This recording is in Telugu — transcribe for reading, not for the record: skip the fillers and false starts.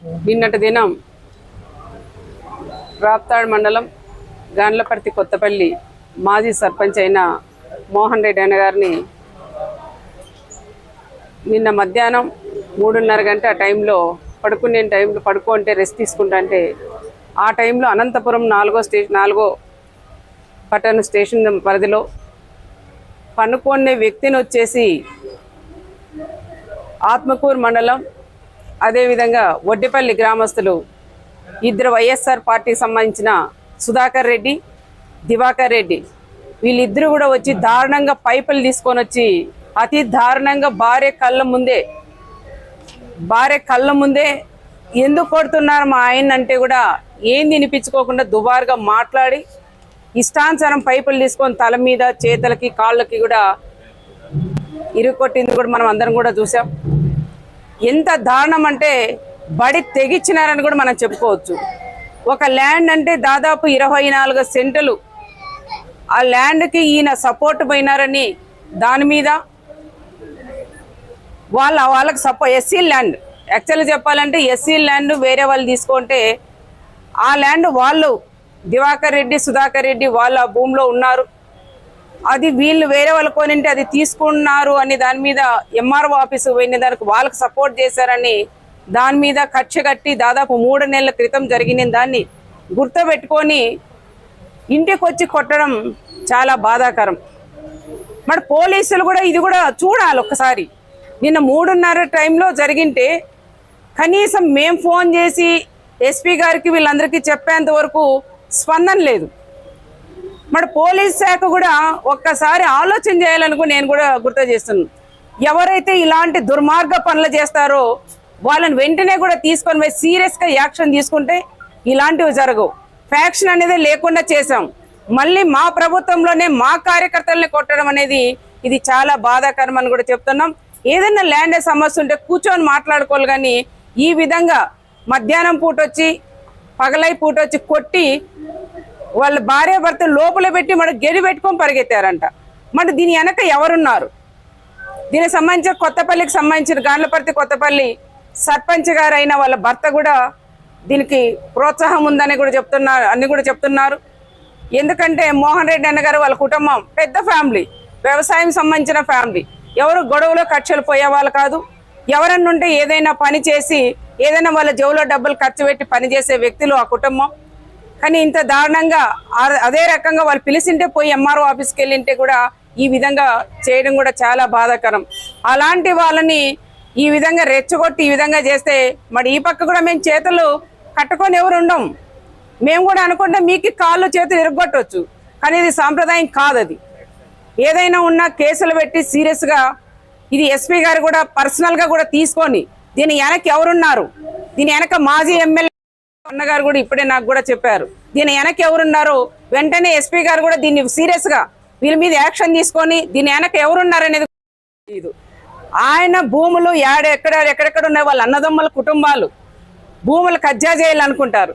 నిన్నటి దినం రాప్తాడ్ మండలం గాండ్లపర్తి కొత్తపల్లి మాజీ సర్పంచ్ అయిన మోహన్ రెడ్డి అన్న గారిని నిన్న మధ్యాహ్నం 3:30 గంట టైంలో పడుకుంటే రెస్ట్ తీసుకుంటా అంటే ఆ టైంలో అనంతపురం 4వ పట్టణ స్టేషన్ పరిధిలో పనుకొనే వ్యక్తిని వచ్చేసి ఆత్మకూరు మండలం అదేవిధంగా వడ్డిపల్లి గ్రామస్తులు ఇద్దరు వైఎస్ఆర్ పార్టీకి సంబంధించిన సుధాకర్ రెడ్డి దివాకర్ రెడ్డి వీళ్ళిద్దరూ కూడా వచ్చి దారుణంగా పైపులు తీసుకొని వచ్చి అతి దారుణంగా భార్య కళ్ళ ముందే ఎందుకు కొడుతున్నారు మా ఆయన అంటే కూడా ఏం వినిపించుకోకుండా దుబారుగా మాట్లాడి ఇష్టానుసారం పైపులు తీసుకొని తల మీద చేతులకి కాళ్ళకి కూడా ఇరుకొట్టింది కూడా మనం అందరం కూడా చూసాం. ఎంత దారుణం అంటే బడి తెగిచ్చినారని కూడా మనం చెప్పుకోవచ్చు. ఒక ల్యాండ్ అంటే దాదాపు 24 సెంటులు ఆ ల్యాండ్కి ఈయన సపోర్ట్ పోయినారని దాని మీద వాళ్ళకి ఎస్సీ ల్యాండ్ యాక్చువల్గా చెప్పాలంటే ఎస్సీ ల్యాండ్ వేరే వాళ్ళు తీసుకుంటే ఆ ల్యాండ్ వాళ్ళు దివాకర్ రెడ్డి సుధాకర్ రెడ్డి వాళ్ళ భూమిలో ఉన్నారు, అది వీళ్ళు వేరే వాళ్ళు కొనింటే అది తీసుకున్నారు అని దాని మీద ఎంఆర్ఓ ఆఫీసుకు పోయిన దానికి వాళ్ళకి సపోర్ట్ చేశారని దాని మీద కక్ష కట్టి దాదాపు 3 నెలల క్రితం జరిగిన దాన్ని గుర్తుపెట్టుకొని ఇంటికి వచ్చి కొట్టడం చాలా బాధాకరం. మరి పోలీసులు కూడా ఇది కూడా చూడాలి ఒక్కసారి. నిన్న 3:30 టైంలో జరిగింటే కనీసం మేము ఫోన్ చేసి ఎస్పీ గారికి వీళ్ళందరికీ చెప్పేంత వరకు స్పందన లేదు. మరి పోలీస్ శాఖ కూడా ఒక్కసారి ఆలోచన చేయాలని నేను కూడా గుర్తు చేస్తున్నాను. ఎవరైతే ఇలాంటి దుర్మార్గ పనులు చేస్తారో వాళ్ళని వెంటనే కూడా తీసుకొని పోయి సీరియస్గా యాక్షన్ తీసుకుంటే ఇలాంటివి జరగవు. ఫ్యాక్షన్ అనేది లేకుండా చేసాం, మళ్ళీ మా ప్రభుత్వంలోనే మా కార్యకర్తల్ని కొట్టడం అనేది ఇది చాలా బాధాకరం అని కూడా చెప్తున్నాం. ఏదైనా ల్యాండ్ సమస్య ఉంటే కూర్చొని మాట్లాడుకోవాలి, కానీ ఈ విధంగా మధ్యాహ్నం పూట వచ్చి పగలై పూట వచ్చి కొట్టి వాళ్ళ భార్య భర్త లోపల పెట్టి మన గెడి పెట్టుకొని పరిగెత్తారంట. మరి దీని వెనక ఎవరున్నారు? దీనికి సంబంధించిన కొత్తపల్లికి సంబంధించిన గాండ్లపర్తి కొత్తపల్లి సర్పంచ్ గారు అయిన వాళ్ళ భర్త కూడా దీనికి ప్రోత్సాహం ఉందని కూడా చెప్తున్నారు. ఎందుకంటే మోహన్ రెడ్డి అన్న గారు వాళ్ళ కుటుంబం పెద్ద ఫ్యామిలీ, వ్యవసాయం సంబంధించిన ఫ్యామిలీ, ఎవరు గొడవలో కక్షలు పోయేవాళ్ళు కాదు. ఎవరన్నా ఉంటే ఏదైనా పని చేసి ఏదైనా వాళ్ళ జేబులో డబ్బులు ఖర్చు పెట్టి పనిచేసే వ్యక్తులు ఆ కుటుంబం. కానీ ఇంత దారుణంగా అదే రకంగా వాళ్ళు పిలిచింటే పోయి ఎంఆర్ఓ ఆఫీస్కి వెళ్ళింటే కూడా ఈ విధంగా చేయడం కూడా చాలా బాధాకరం. అలాంటి వాళ్ళని ఈ విధంగా రెచ్చగొట్టి ఈ విధంగా చేస్తే మరి ఈ పక్క కూడా మేము చేతులు కట్టుకొని ఎవరు ఉండం. మేము కూడా అనుకుంటే మీకు కాళ్ళు చేతులు ఇరగొట్టవచ్చు, కానీ ఇది సాంప్రదాయం కాదు. అది ఏదైనా ఉన్నా కేసులు పెట్టి సీరియస్గా ఇది ఎస్పీ గారు కూడా పర్సనల్గా కూడా తీసుకొని దీని వెనక ఎవరున్నారు, దీని వెనక మాజీ ఎమ్మెల్యే అన్నగారు కూడా ఇప్పుడే నాకు కూడా చెప్పారు, దీని వెనక ఎవరున్నారు వెంటనే ఎస్పీ గారు కూడా దీన్ని సీరియస్గా వీళ్ళ మీద యాక్షన్ తీసుకొని దీని వెనక ఎవరున్నారు అనేది ఇది. ఆయన భూములు ఎక్కడెక్కడ ఉన్నాయి వాళ్ళ అన్నదమ్ముల కుటుంబాలు భూములు కబ్జా చేయాలనుకుంటారు.